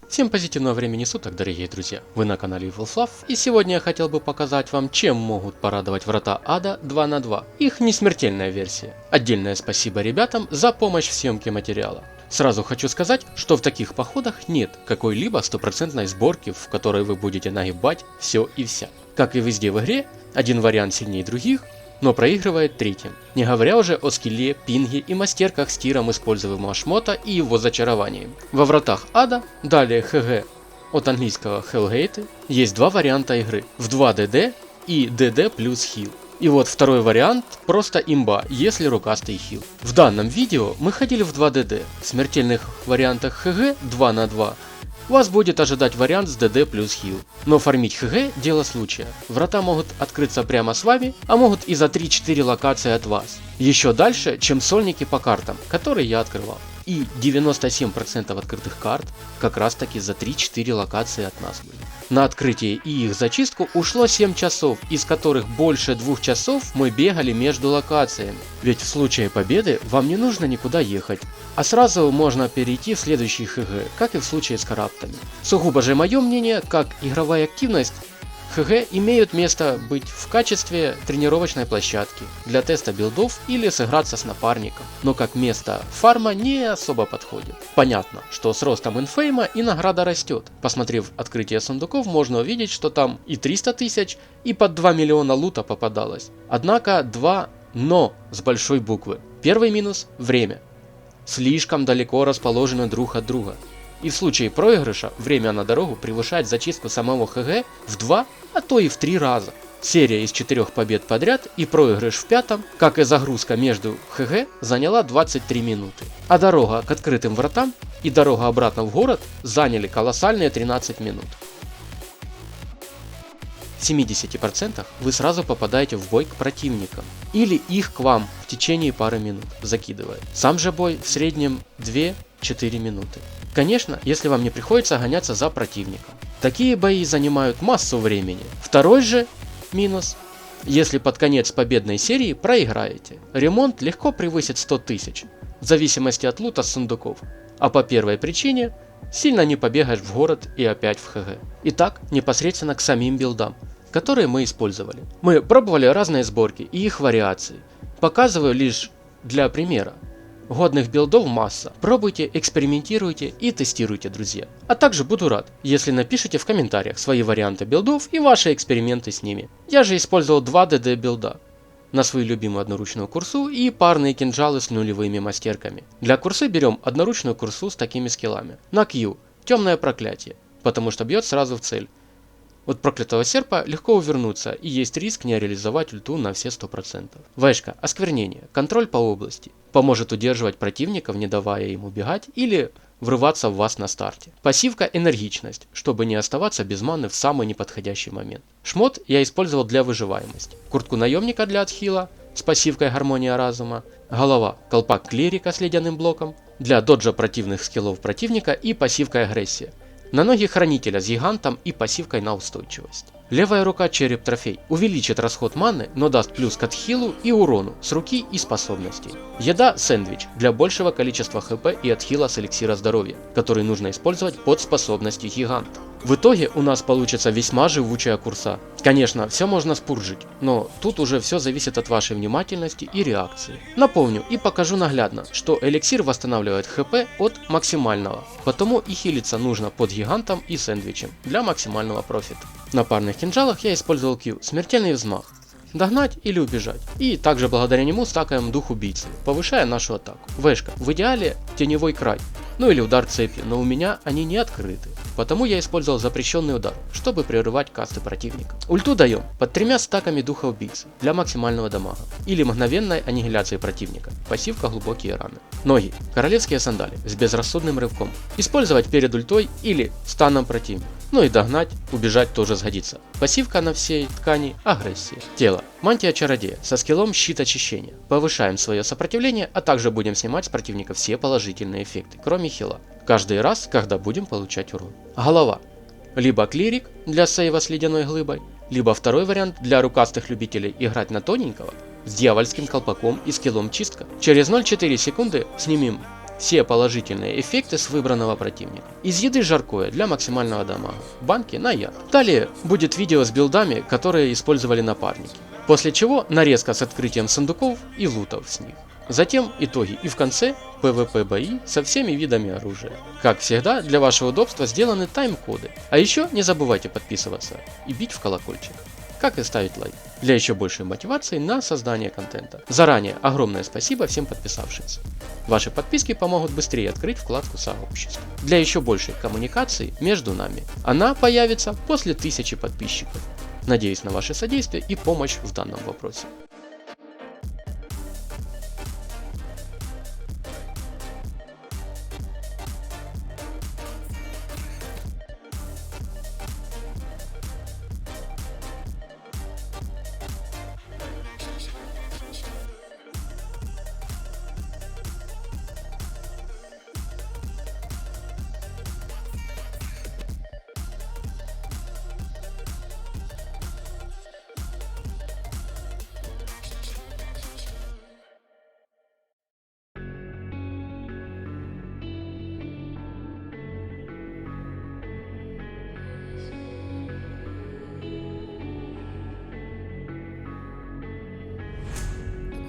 Всем позитивного времени суток, дорогие друзья! Вы на канале Evil, и сегодня я хотел бы показать вам, чем могут порадовать врата ада 2 на 2. Их несмертельная версия. Отдельное спасибо ребятам за помощь в съемке материала. Сразу хочу сказать, что в таких походах нет какой-либо стопроцентной сборки, в которой вы будете нагибать все и вся. Как и везде в игре, один вариант сильнее других, но проигрывает третьим. Не говоря уже о скилле, пинге и мастерках с тиром используемого шмота и его зачарованием. Во вратах ада, далее ХГ от английского Hellgate, есть два варианта игры в 2DD и DD плюс хил. И вот второй вариант просто имба, если рукастый хил. В данном видео мы ходили в 2DD. В смертельных вариантах ХГ 2 на 2 вас будет ожидать вариант с DD плюс хил. Но фармить ХГ дело случая. Врата могут открыться прямо с вами, а могут и за 3-4 локации от вас. Еще дальше, чем сольники по картам, которые я открывал. И 97% открытых карт как раз таки за 3-4 локации от нас были. На открытие и их зачистку ушло 7 часов, из которых больше 2 часов мы бегали между локациями. Ведь в случае победы вам не нужно никуда ехать, а сразу можно перейти в следующий ХГ, как и в случае с караптами. Сугубо же мое мнение, как игровая активность, ХГ имеют место быть в качестве тренировочной площадки для теста билдов или сыграться с напарником, но как место фарма не особо подходит. Понятно, что с ростом инфейма и награда растет. Посмотрев открытие сундуков, можно увидеть, что там и 300 тысяч, и под 2 миллиона лута попадалось. Однако два «но» с большой буквы. Первый минус – время. Слишком далеко расположены друг от друга. И в случае проигрыша время на дорогу превышает зачистку самого ХГ в 2, а то и в 3 раза. Серия из 4 побед подряд и проигрыш в 5, как и загрузка между ХГ, заняла 23 минуты. А дорога к открытым вратам и дорога обратно в город заняли колоссальные 13 минут. В 70% вы сразу попадаете в бой к противникам, или их к вам в течение пары минут закидывает. Сам же бой в среднем 2-4 минуты. Конечно, если вам не приходится гоняться за противником. Такие бои занимают массу времени. Второй же минус: если под конец победной серии проиграете, ремонт легко превысит 100 тысяч, в зависимости от лута с сундуков. А по первой причине сильно не побегаешь в город и опять в ХГ. Итак, непосредственно к самим билдам, которые мы использовали. Мы пробовали разные сборки и их вариации. Показываю лишь для примера. Годных билдов масса. Пробуйте, экспериментируйте и тестируйте, друзья. А также буду рад, если напишите в комментариях свои варианты билдов и ваши эксперименты с ними. Я же использовал 2 DD билда на свою любимую одноручную курсу и парные кинжалы с нулевыми мастерками. Для курсы берем одноручную курсу с такими скиллами. На Q темное проклятие, потому что бьет сразу в цель. От проклятого серпа легко увернуться и есть риск не реализовать ульту на все 100%. Вэшка осквернение, контроль по области. Поможет удерживать противников, не давая им убегать или врываться в вас на старте. Пассивка энергичность, чтобы не оставаться без маны в самый неподходящий момент. Шмот я использовал для выживаемости. Куртку наемника для отхила с пассивкой гармония разума. Голова колпак клирика с ледяным блоком для доджа противных скиллов противника и пассивкой агрессия. На ноги хранителя с гигантом и пассивкой на устойчивость. Левая рука череп трофей увеличит расход маны, но даст плюс к отхилу и урону с руки и способностей. Еда сэндвич для большего количества хп и отхила с эликсира здоровья, который нужно использовать под способности гиганта. В итоге у нас получится весьма живучая курса. Конечно, все можно спуржить, но тут уже все зависит от вашей внимательности и реакции. Напомню и покажу наглядно, что эликсир восстанавливает хп от максимального, потому и хилиться нужно под гигантом и сэндвичем для максимального профита. На парных кинжалах я использовал Q, смертельный взмах, догнать или убежать. И также благодаря нему стакаем дух убийцы, повышая нашу атаку. Вэшка, в идеале теневой край, ну или удар цепи, но у меня они не открыты. Потому я использовал запрещенный удар, чтобы прерывать касты противника. Ульту даем под 3 стаками духа убийцы для максимального дамага или мгновенной аннигиляции противника, пассивка глубокие раны. Ноги, королевские сандали с безрассудным рывком, использовать перед ультой или станом противника. Ну и догнать, убежать тоже сгодится. Пассивка на всей ткани агрессия. Тело, мантия чародея со скиллом щит очищения. Повышаем свое сопротивление, а также будем снимать с противника все положительные эффекты, кроме хила. Каждый раз, когда будем получать урон. Голова. Либо клирик для сейва с ледяной глыбой, либо второй вариант для рукастых любителей играть на тоненького с дьявольским колпаком и скиллом чистка. Через 0,4 секунды снимем все положительные эффекты с выбранного противника. Из еды жаркое для максимального дамага. Банки на яд. Далее будет видео с билдами, которые использовали напарники. После чего нарезка с открытием сундуков и лутов с них. Затем итоги и в конце PvP бои со всеми видами оружия. Как всегда, для вашего удобства сделаны тайм-коды. А еще не забывайте подписываться и бить в колокольчик. Как и ставить лайк. Для еще большей мотивации на создание контента. Заранее огромное спасибо всем подписавшимся. Ваши подписки помогут быстрее открыть вкладку сообщества. Для еще большей коммуникации между нами. Она появится после 1000 подписчиков. Надеюсь на ваше содействие и помощь в данном вопросе.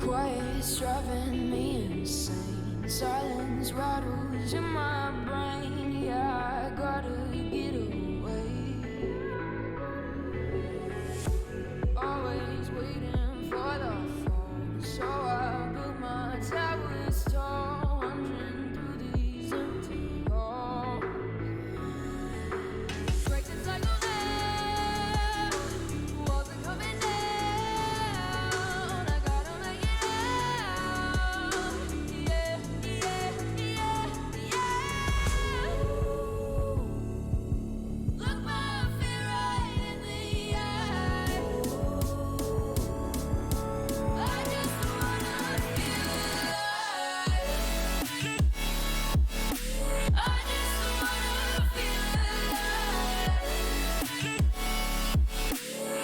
Quiet's driving me insane. Silence rattles in my brain. Yeah, I gotta get away. Always waiting for the phone, so I built my towers tall, wandering through these empty halls. Break the cycle now. Walls are coming down. I gotta make it out. Yeah, yeah, yeah, yeah. Look my fear right in the eye. I just wanna feel alive.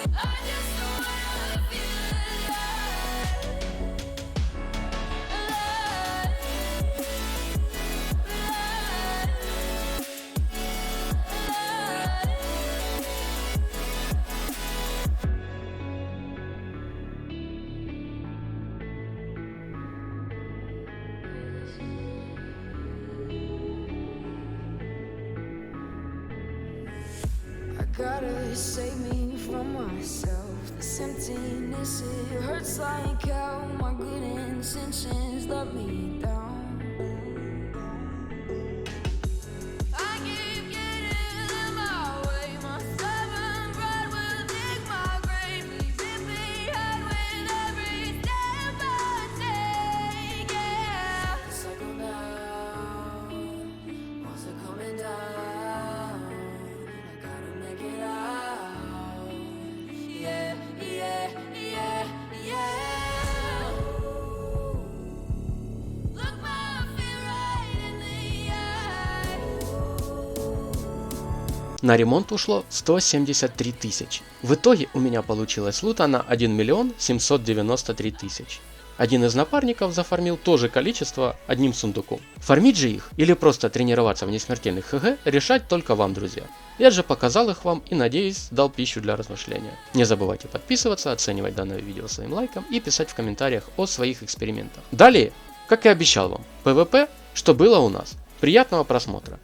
I just wanna feel alive. I just wanna feel I gotta save me from myself. This emptiness, it hurts like hell. My good intentions let me down. I keep getting in my way. My stubborn pride will dig my grave. Leaving behind with every step I take. Yeah, cycle down. Walls are coming down. I gotta make it out. Yeah, yeah, yeah, yeah. Look my fear right in the eye. На ремонт ушло 173 тысячи. В итоге у меня получилось лута на 1 миллион 793 тысячи. Один из напарников зафармил то же количество одним сундуком. Фармить же их или просто тренироваться в несмертельных ХГ решать только вам, друзья. Я же показал их вам и, надеюсь, дал пищу для размышления. Не забывайте подписываться, оценивать данное видео своим лайком и писать в комментариях о своих экспериментах. Далее, как и обещал вам, PvP, что было у нас. Приятного просмотра.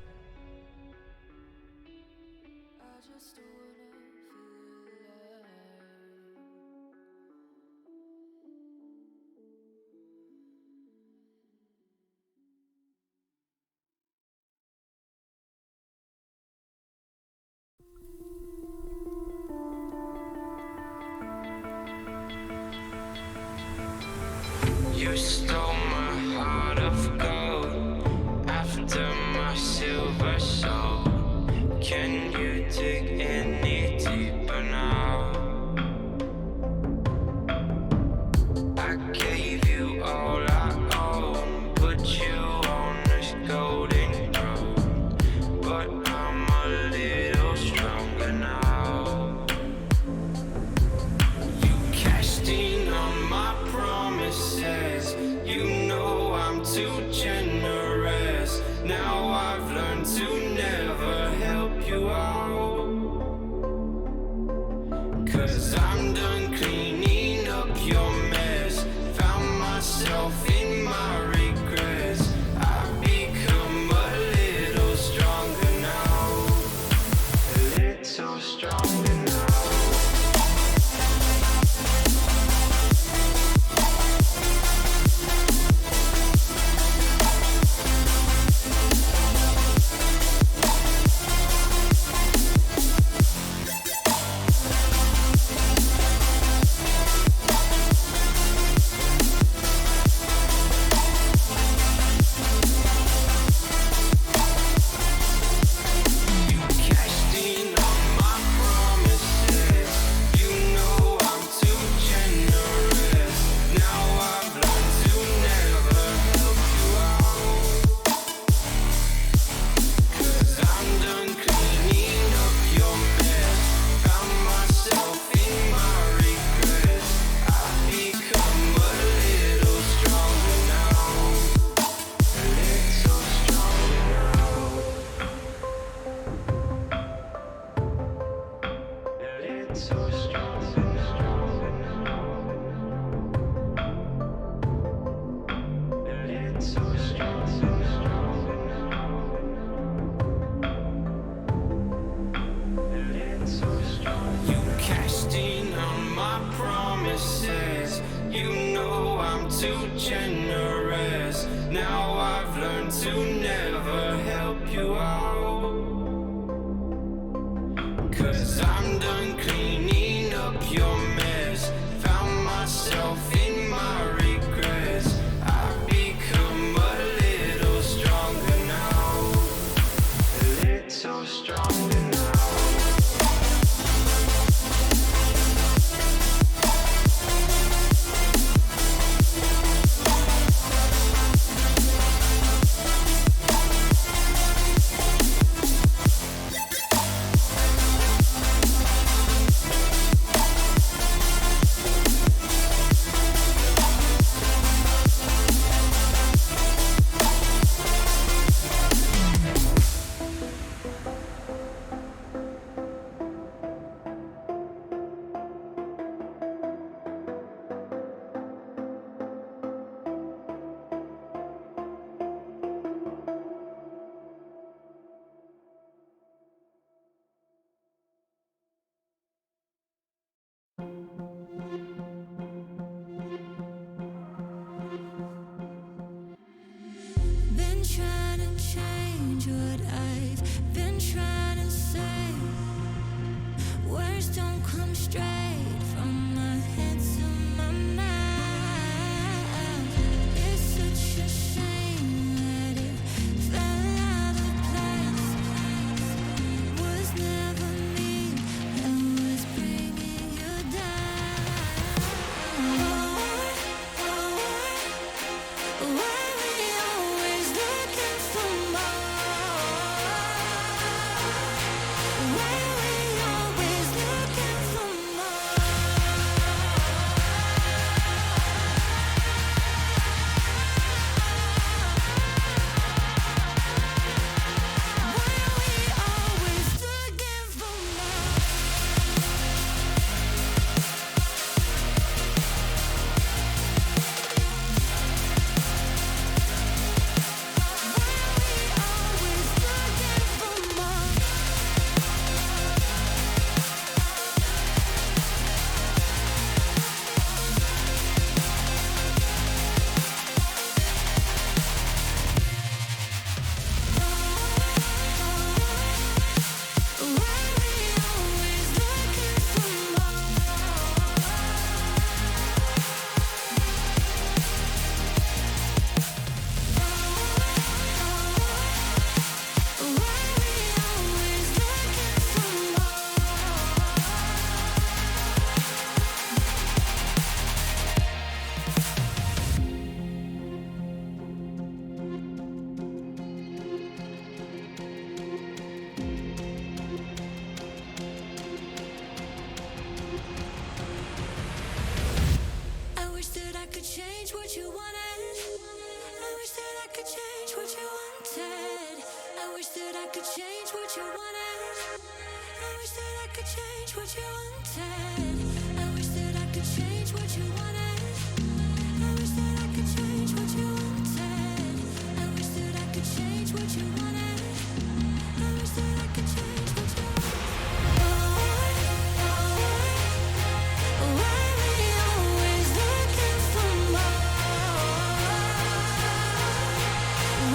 I just wanna feel alive. You stole my heart of gold after my silver soul. Can you dig in You cashed in on my promises. You know I'm too generous. Now I've learned to never help you out. 'Cause I'm done cleaning up your mess. Found myself in my regrets. I've become a little stronger now. A little stronger now. Been trying to change what I've been trying to say. Words don't come straight from my head to my mouth. It's such a shame that it fell out of place. Was never me that was bringing you down. Why we always looking for more? Why we always looking for more? Why we always looking for more? I wish that I could change what you wanted. I wish that I could change what you wanted. I wish that I could change what you wanted. I wish that I could change what you wanted. I wish that I could change what you wanted. I wish that I could change what you wanted. I wish that I could change what you wanted. I wish that I could change what you Why we always looking for more?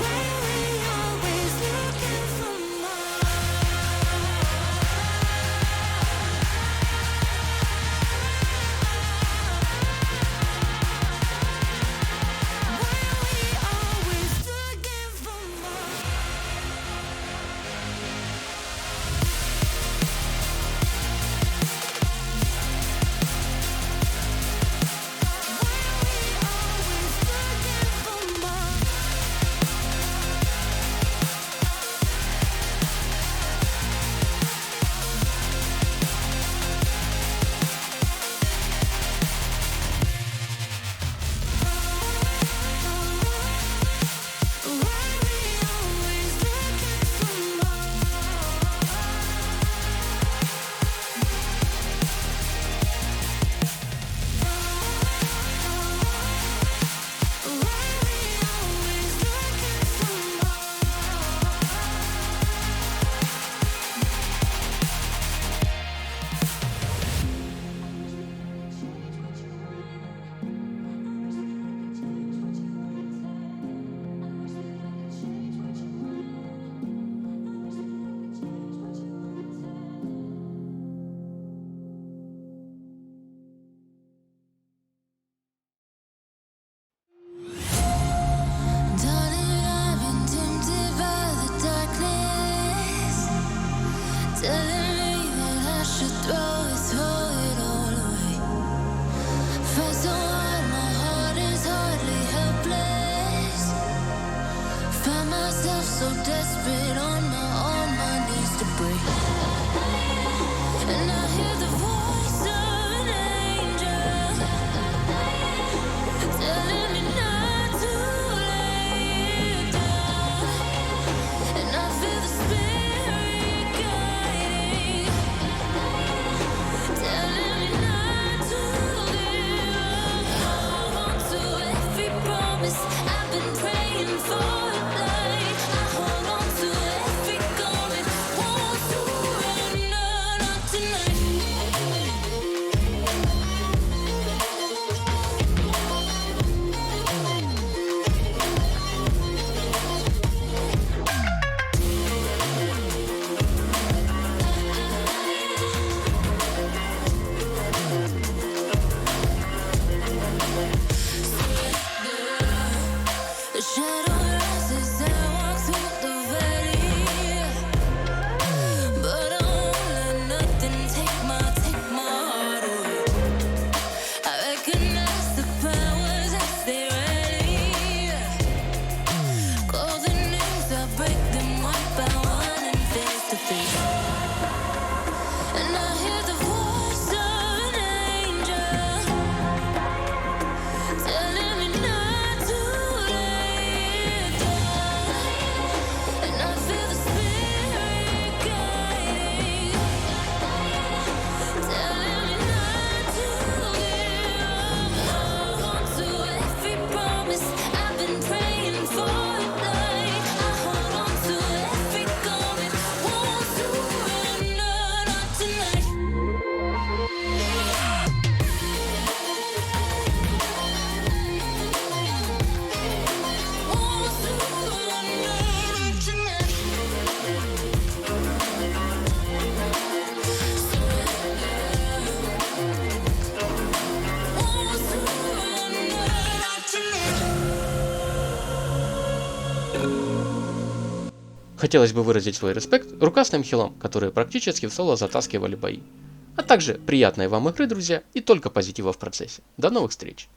Why we always looking for more? Why we always looking for more? telling me that I should throw it all away. Fight so hard, my heart is hardly helpless. Find myself so desperate on my knees to break. And I hear the voice of an angel telling me not to lay it down. And I feel the spirit guiding, telling me not to give up. Hold on to every promise I've been praying for at night. I hold on to every garment, won't surrender, not tonight. The shadow rises as I walk through the valley, but I won't let nothing take my heart away. I recognize the powers as they rally. Call the names, I break them one by one and face to face. And I hear the voice of an angel telling me not to lay it down. And I feel the spirit guiding, telling me not to give up. Hold on to every promise I've been praying for at night. I hold on to every garment, won't surrender, not tonight. Won't surrender, not tonight. Won't surrender, not tonight. Хотелось бы выразить свой респект рукастым хилам, которые практически в соло затаскивали бои. А также приятной вам игры, друзья, и только позитива в процессе. До новых встреч!